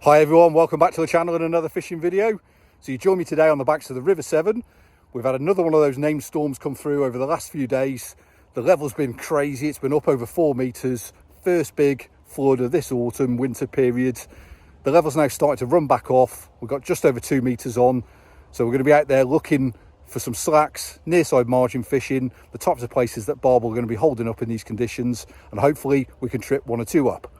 Hi everyone, welcome back to the channel and another fishing video. So you join me today on the banks of the River Severn. We've had another one of those named storms come through over the last few days. The level's been crazy, it's been up over 4 metres. First big flood of this autumn winter period. The level's now starting to run back off. We've got just over 2 metres on. So we're going to be out there looking for some slacks, near side margin fishing, the types of places that Barbel are going to be holding up in these conditions, and hopefully we can trip 1 or 2 up.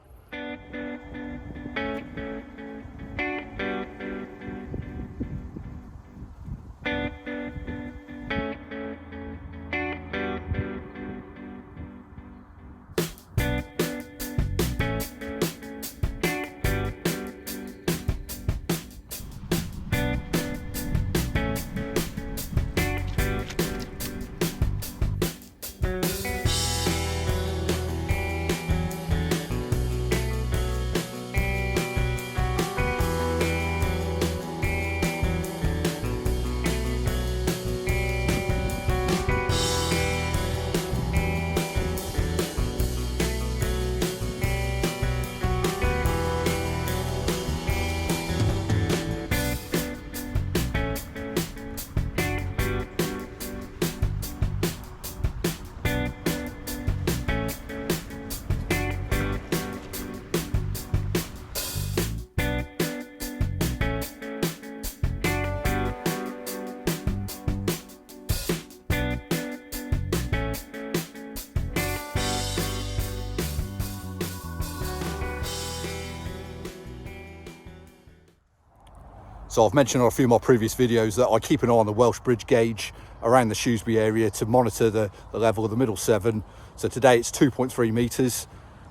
So I've mentioned on a few of my previous videos that I keep an eye on the Welsh Bridge gauge around the Shrewsbury area to monitor the level of the middle Severn. So today it's 2.3 metres.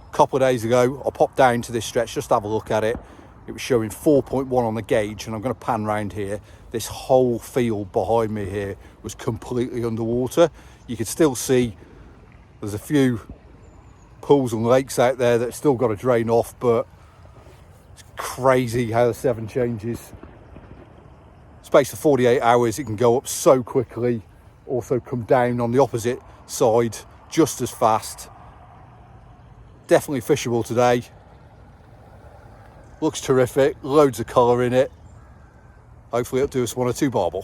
A couple of days ago I popped down to this stretch just to have a look at it. It was showing 4.1 on the gauge, and I'm going to pan round here. This whole field behind me here was completely underwater. You can still see there's a few pools and lakes out there that still got to drain off, but it's crazy how the Severn changes. Space of 48 hours, it can go up so quickly, also come down on the opposite side just as fast. Definitely fishable today. Looks terrific, loads of colour in it. Hopefully it'll do us 1 or 2 barbel.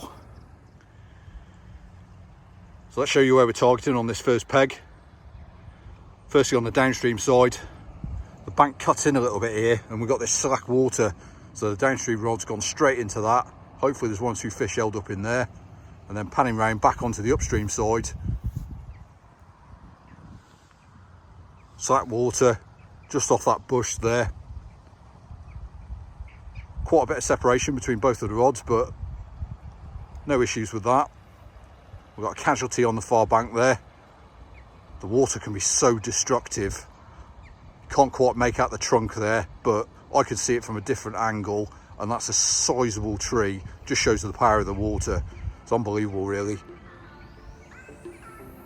So let's show you where we're targeting on this first peg. Firstly on the downstream side, the bank cuts in a little bit here and we've got this slack water, so the downstream rod's gone straight into that. Hopefully there's 1 or 2 fish held up in there, and then panning round back onto the upstream side. Slack water just off that bush there. Quite a bit of separation between both of the rods, but no issues with that. We've got a casualty on the far bank there. The water can be so destructive. Can't quite make out the trunk there, but I can see it from a different angle, and that's a sizable tree. Just shows the power of the water. It's unbelievable really.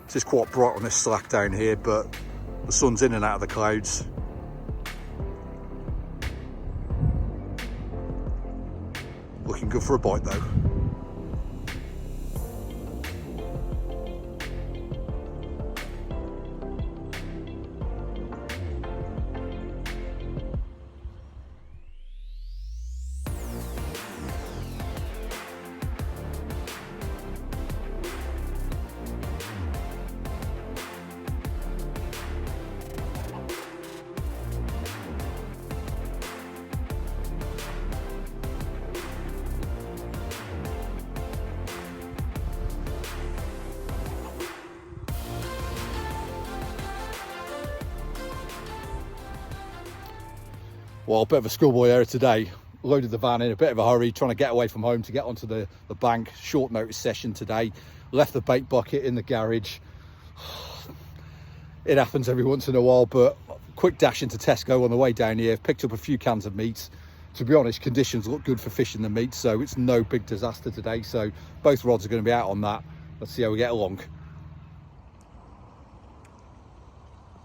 This is quite bright on this slack down here, but the sun's in and out of the clouds. Looking good for a bite though. Well, a bit of a schoolboy error today. Loaded the van in a bit of a hurry, trying to get away from home to get onto the bank. Short notice session today. Left the bait bucket in the garage. It happens every once in a while, but quick dash into Tesco on the way down here. Picked up a few cans of meat. To be honest, conditions look good for fishing the meat, so it's no big disaster today. So both rods are going to be out on that. Let's see how we get along.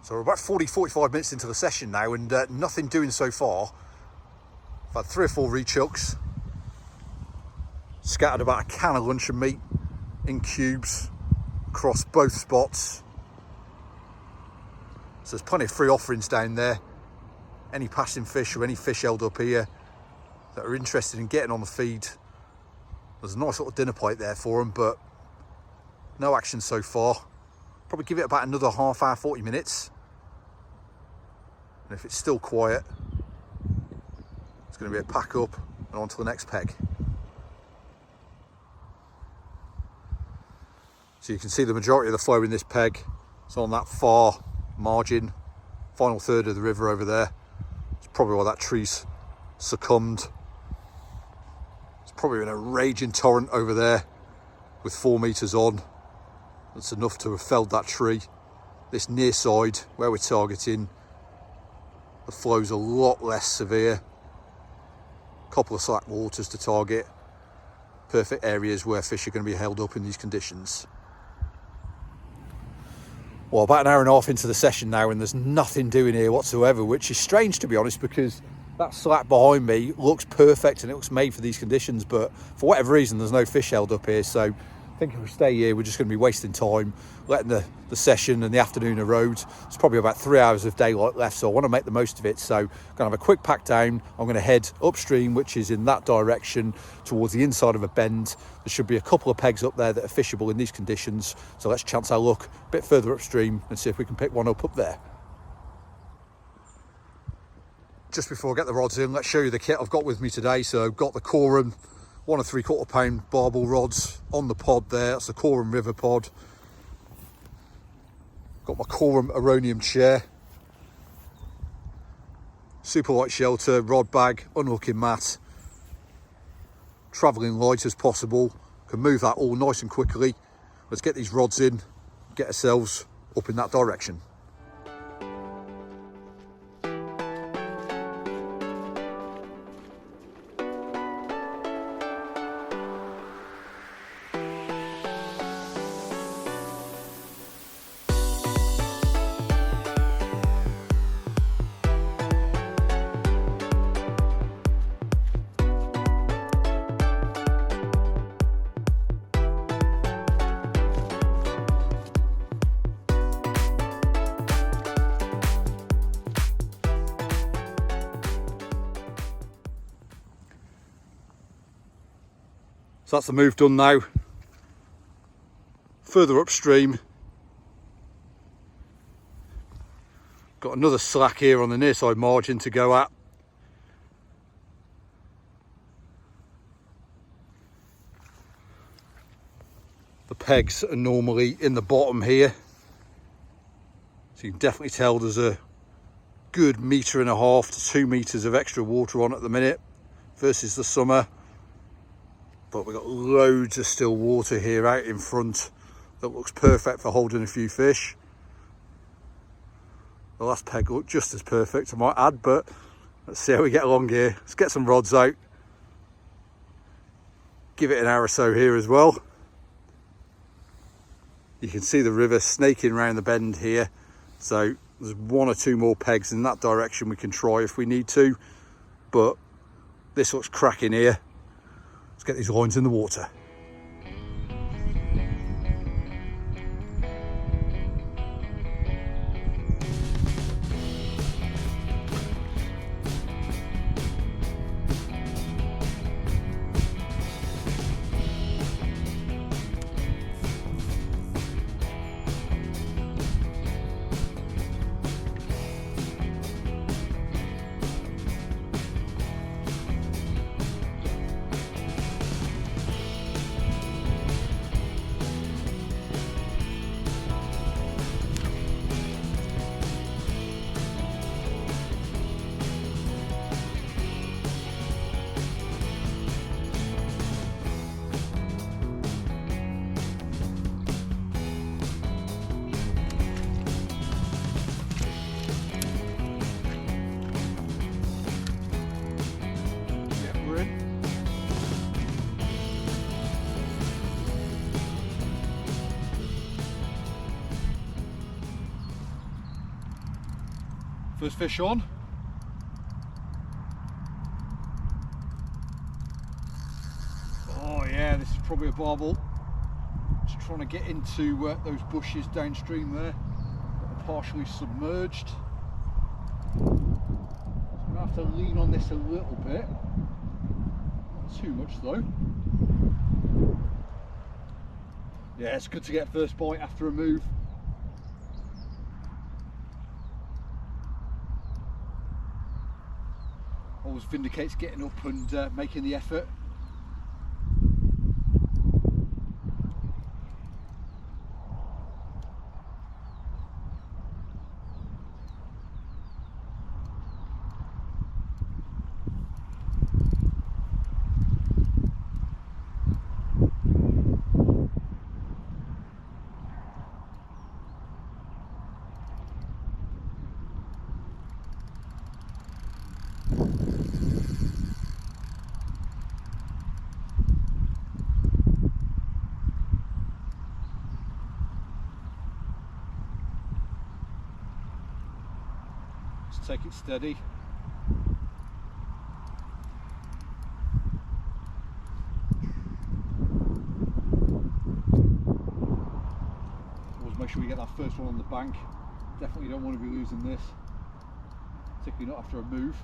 So we're about 45 minutes into the session now, and nothing doing so far. I've had 3 or 4 rechucks, scattered about a can of Luncheon Meat in cubes across both spots. So there's plenty of free offerings down there. Any passing fish or any fish held up here, that are interested in getting on the feed. There's a nice little dinner plate there for them, but no action so far. Probably give it about another half hour, 40 minutes. And if it's still quiet, it's going to be a pack up and on to the next peg. So you can see the majority of the flow in this peg. It's on that far margin, final third of the river over there. It's probably why that tree's succumbed. It's probably in a raging torrent over there with 4 meters on. That's enough to have felled that tree. This near side where we're targeting, the flow's a lot less severe. Couple of slack waters to target. Perfect areas where fish are going to be held up in these conditions. Well, about an hour and a half into the session now, and there's nothing doing here whatsoever, which is strange, to be honest, because that slack behind me looks perfect and it looks made for these conditions, but for whatever reason there's no fish held up here. So I think if we stay here, we're just going to be wasting time, letting the session and the afternoon erode. It's probably about 3 hours of daylight left, so I want to make the most of it. So I'm going to have a quick pack down. I'm going to head upstream, which is in that direction towards the inside of a bend. There should be a couple of pegs up there that are fishable in these conditions. So let's chance our luck a bit further upstream and see if we can pick one up there. Just before I get the rods in, let's show you the kit I've got with me today. So I've got the Korum 1 3/4 pound barbel rods on the pod there. That's the Korum river pod. Got my Korum ammonium chair, super light shelter, rod bag, unhooking mat, travelling light as possible. Can move that all nice and quickly. Let's get these rods in, get ourselves up in that direction. So that's the move done now. Further upstream, got another slack here on the near side margin to go at. The pegs are normally in the bottom here, so you can definitely tell there's a good 1.5 to 2 meters of extra water on at the minute versus the summer. But we've got loads of still water here out in front that looks perfect for holding a few fish. The last peg looked just as perfect, I might add, but let's see how we get along here. Let's get some rods out. Give it an hour or so here as well. You can see the river snaking around the bend here. So there's 1 or 2 more pegs in that direction we can try if we need to. But this looks cracking here. Let's get these lines in the water. First fish on. Oh yeah, this is probably a barbel. Just trying to get into those bushes downstream there that are partially submerged. So I'm going to have to lean on this a little bit. too much though. Yeah, it's good to get first bite after a move. Always vindicates getting up and making the effort. Just take it steady. Always make sure we get that first one on the bank. Definitely don't want to be losing this, particularly not after a move.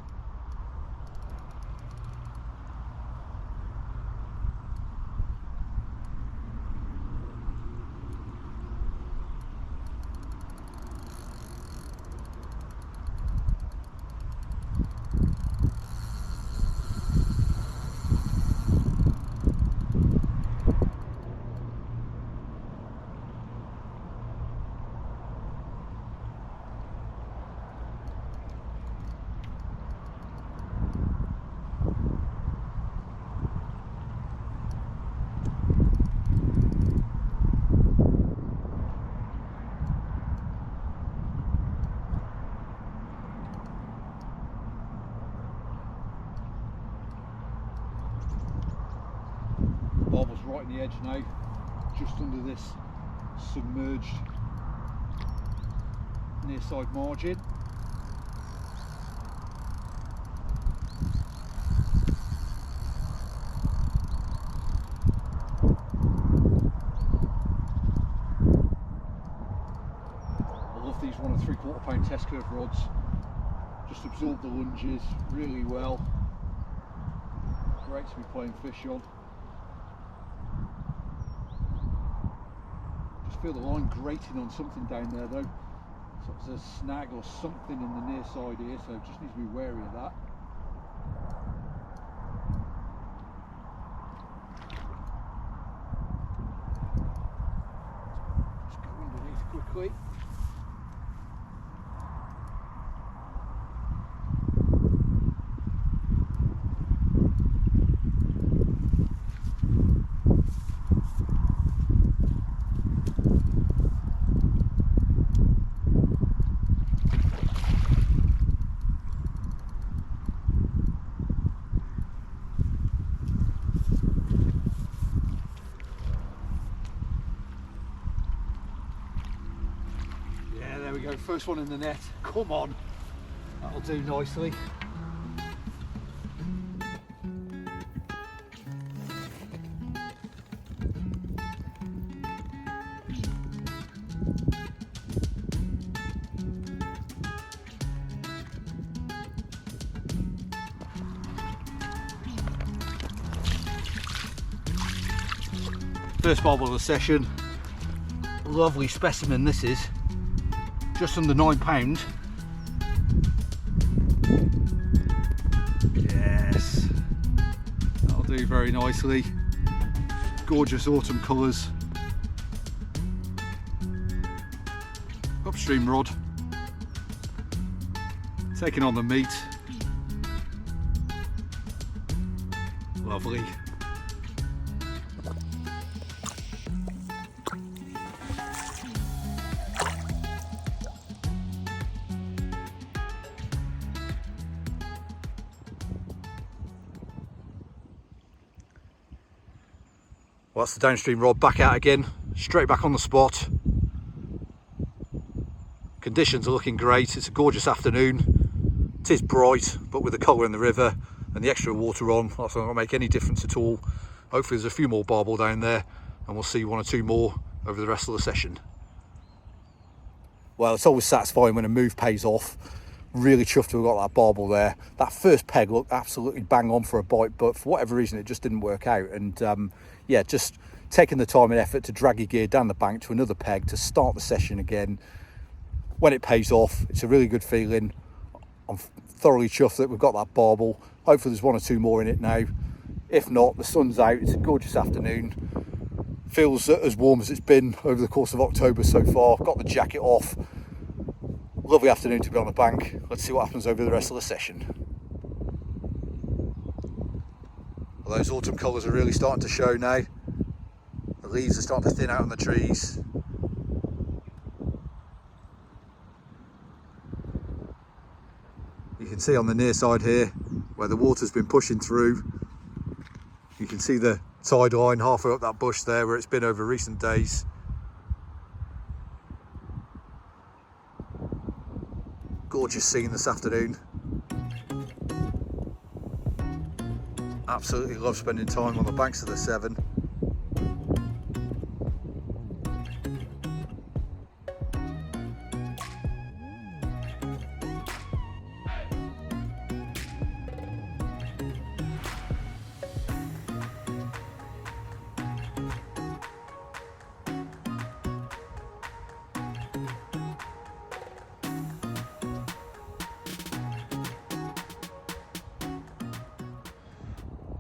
Barbel's right on the edge now, just under this submerged near side margin. I love these 1 3/4 pound test curve rods, just absorb the lunges really well. Great to be playing fish on. Feel the line grating on something down there though, so there's a snag or something in the near side here, so just need to be wary of that. Just go underneath quickly. There we go, first one in the net. Come on, that'll do nicely. First barbel of the session. Lovely specimen this is. Just under £9. Yes, that'll do very nicely. Gorgeous autumn colours. Upstream rod. Taking on the meat. Lovely. Well, that's the downstream rod back out again, straight back on the spot. Conditions are looking great, it's a gorgeous afternoon. It is bright, but with the colour in the river and the extra water on, that's not going to make any difference at all. Hopefully there's a few more barbel down there and we'll see 1 or 2 more over the rest of the session. Well, it's always satisfying when a move pays off. Really chuffed to have got that barbel there. That first peg looked absolutely bang on for a bite, but for whatever reason it just didn't work out. And yeah, just taking the time and effort to drag your gear down the bank to another peg to start the session again. When it pays off, it's a really good feeling. I'm thoroughly chuffed that we've got that barbel. Hopefully there's one or two more in it now. If not, the sun's out, it's a gorgeous afternoon. Feels as warm as it's been over the course of October so far. Got the jacket off. Lovely afternoon to be on the bank. Let's see what happens over the rest of the session. Well, those autumn colours are really starting to show now. The leaves are starting to thin out on the trees. You can see on the near side here where the water's been pushing through. You can see the tide line halfway up that bush there where it's been over recent days. Gorgeous scene this afternoon. Absolutely love spending time on the banks of the Severn.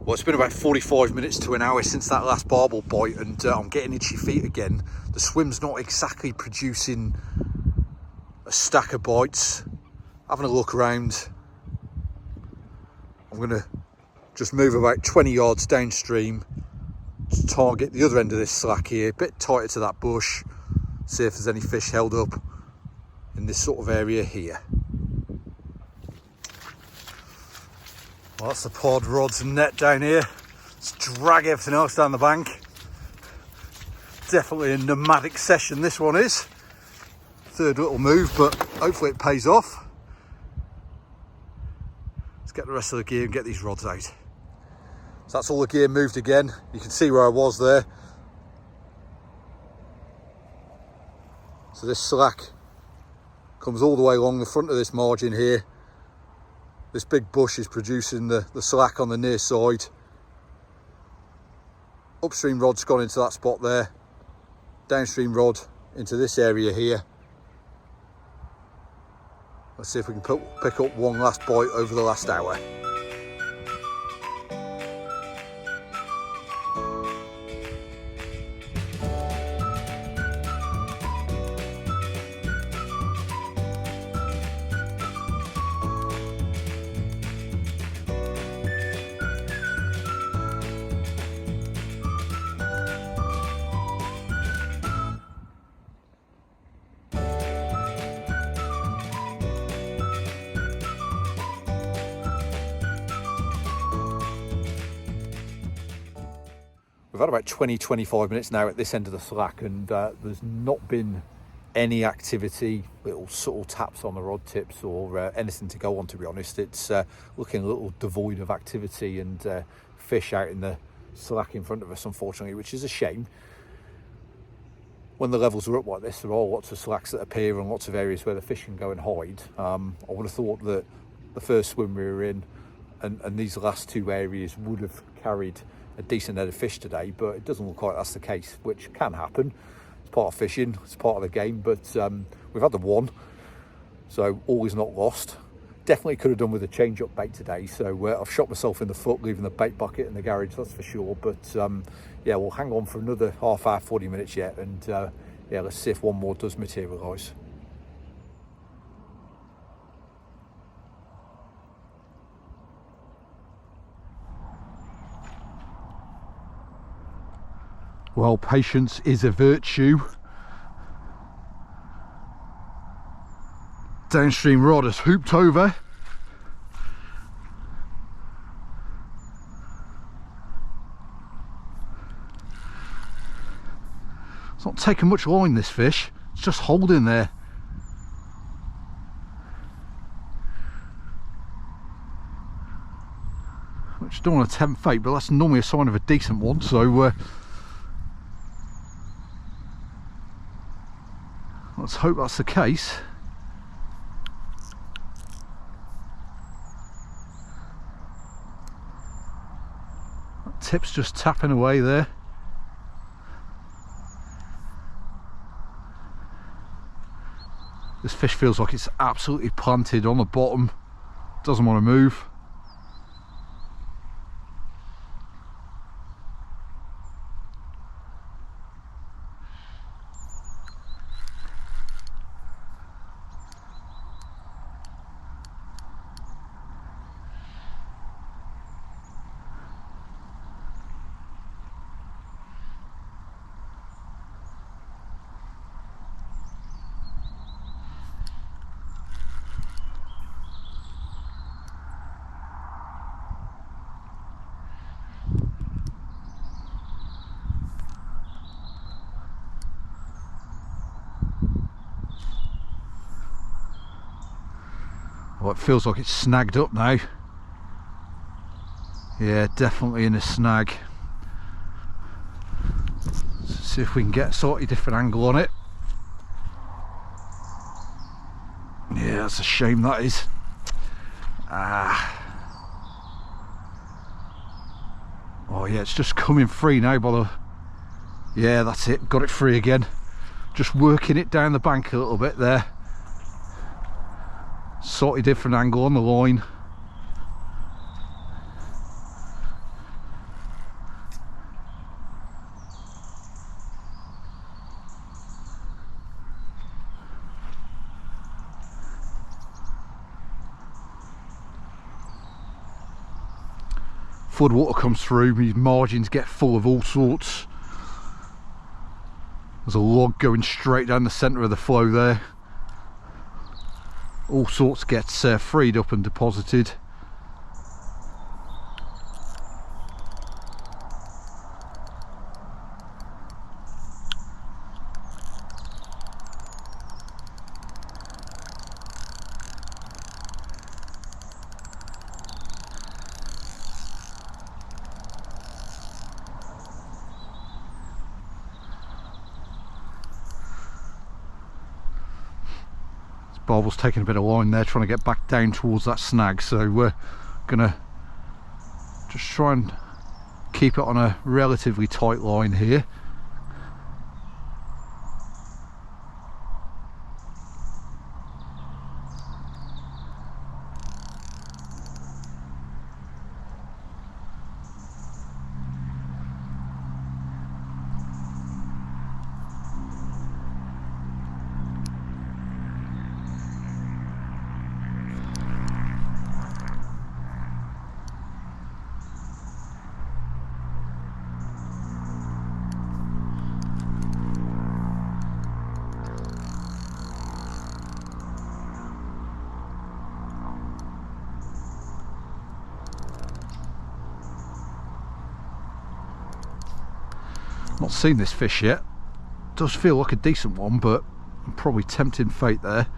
Well, it's been about 45 minutes to an hour since that last barbel bite, and I'm getting itchy feet again. The swim's not exactly producing a stack of bites. Having a look around, I'm going to just move about 20 yards downstream to target the other end of this slack here, a bit tighter to that bush, see if there's any fish held up in this sort of area here. Well, that's the pod, rods and net down here. Let's drag everything else down the bank. Definitely a nomadic session this one is. Third little move, but hopefully it pays off. Let's get the rest of the gear and get these rods out. So that's all the gear moved again. You can see where I was there. So this slack comes all the way along the front of this margin here. This big bush is producing the slack on the near side. Upstream rod's gone into that spot there. Downstream rod into this area here. Let's see if we can pick up one last bite over the last hour. We've had about 20-25 minutes now at this end of the slack, and there's not been any activity, little subtle taps on the rod tips or anything to go on, to be honest. It's looking a little devoid of activity and fish out in the slack in front of us, unfortunately, which is a shame. When the levels are up like this, there are lots of slacks that appear and lots of areas where the fish can go and hide. I would have thought that the first swim we were in and these last two areas would have carried a decent head of fish today, but it doesn't look like that's the case, which can happen. It's part of fishing, it's part of the game, but we've had the one, so all is not lost. Definitely could have done with a change up bait today, so I've shot myself in the foot leaving the bait bucket in the garage, that's for sure. But yeah, we'll hang on for another half hour, 40 minutes yet, and yeah, let's see if one more does materialise. Well, patience is a virtue. Downstream rod has hooped over. It's not taking much line, this fish. It's just holding there. Which don't want to tempt fate, but that's normally a sign of a decent one, so let's hope that's the case. Tip's just tapping away there. This fish feels like it's absolutely planted on the bottom, doesn't want to move. Oh, it feels like it's snagged up now. Yeah, definitely in a snag. Let's see if we can get a slightly different angle on it. Yeah, that's a shame, that is. Oh yeah, it's just coming free now by the... Yeah, that's it, got it free again. Just working it down the bank a little bit there. Slightly different angle on the line. Flood water comes through, these margins get full of all sorts. There's a log going straight down the centre of the flow there. All sorts gets freed up and deposited. Barbel's taking a bit of line there, trying to get back down towards that snag, so we're gonna just try and keep it on a relatively tight line here. Not seen this fish yet. Does feel like a decent one, but I'm probably tempting fate there.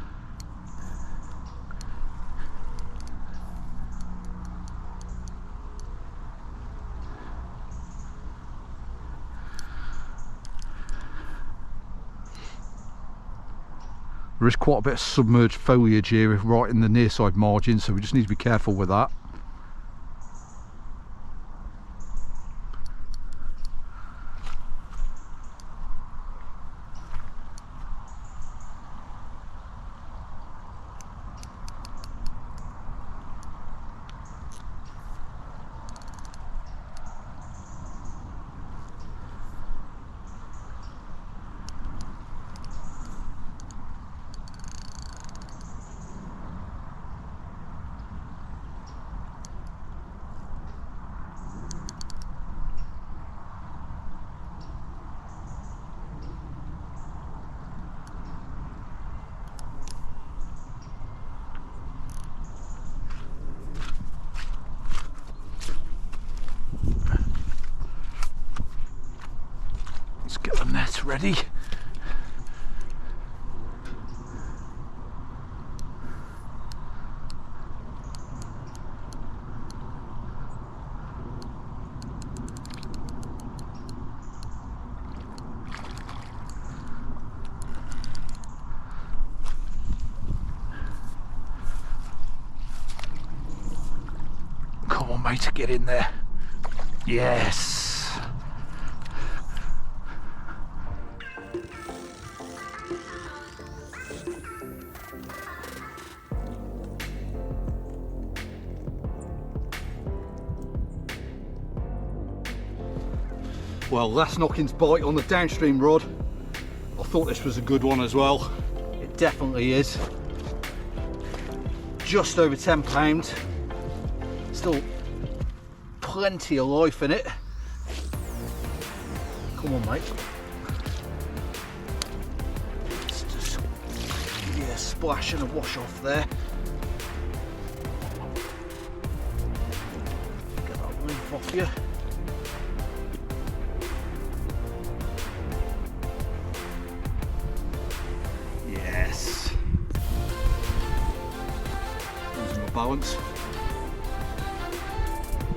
There is quite a bit of submerged foliage here right in the near side margin, so we just need to be careful with that. Get the net ready. Come on, mate, get in there. Yes. Well, that's Knocking's bite on the downstream rod. I thought this was a good one as well. It definitely is. Just over 10 pounds. Still plenty of life in it. Come on, mate. Let's just give you a splash and a wash off there. Get that leaf off you. Yes. Losing my balance.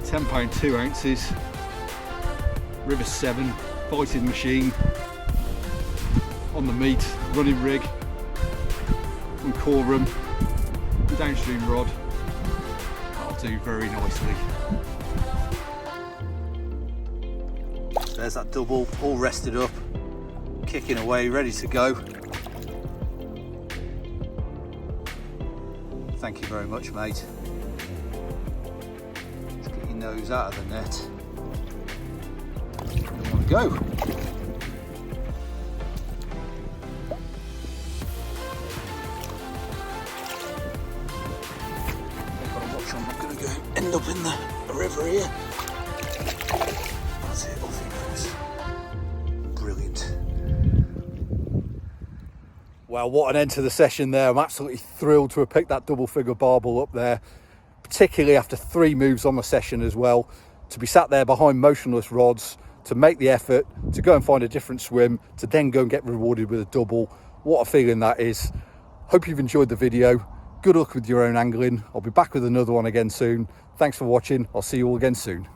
£10, 2 ounces. River Severn, fighting machine. On the meat, running rig. From Korum, downstream rod. That'll do very nicely. There's that double, all rested up, kicking away, ready to go. Thank you very much, mate. Let's get your nose out of the net. You want to go. I've got to watch, I'm not going to go end up in the river here. That's it, off he goes. Brilliant. Well, what an end to the session there. I'm absolutely thrilled to have picked that double figure barbel up there, particularly after 3 moves on the session as well. To be sat there behind motionless rods, to make the effort, to go and find a different swim, to then go and get rewarded with a double. What a feeling that is. Hope you've enjoyed the video. Good luck with your own angling. I'll be back with another one again soon. Thanks for watching. I'll see you all again soon.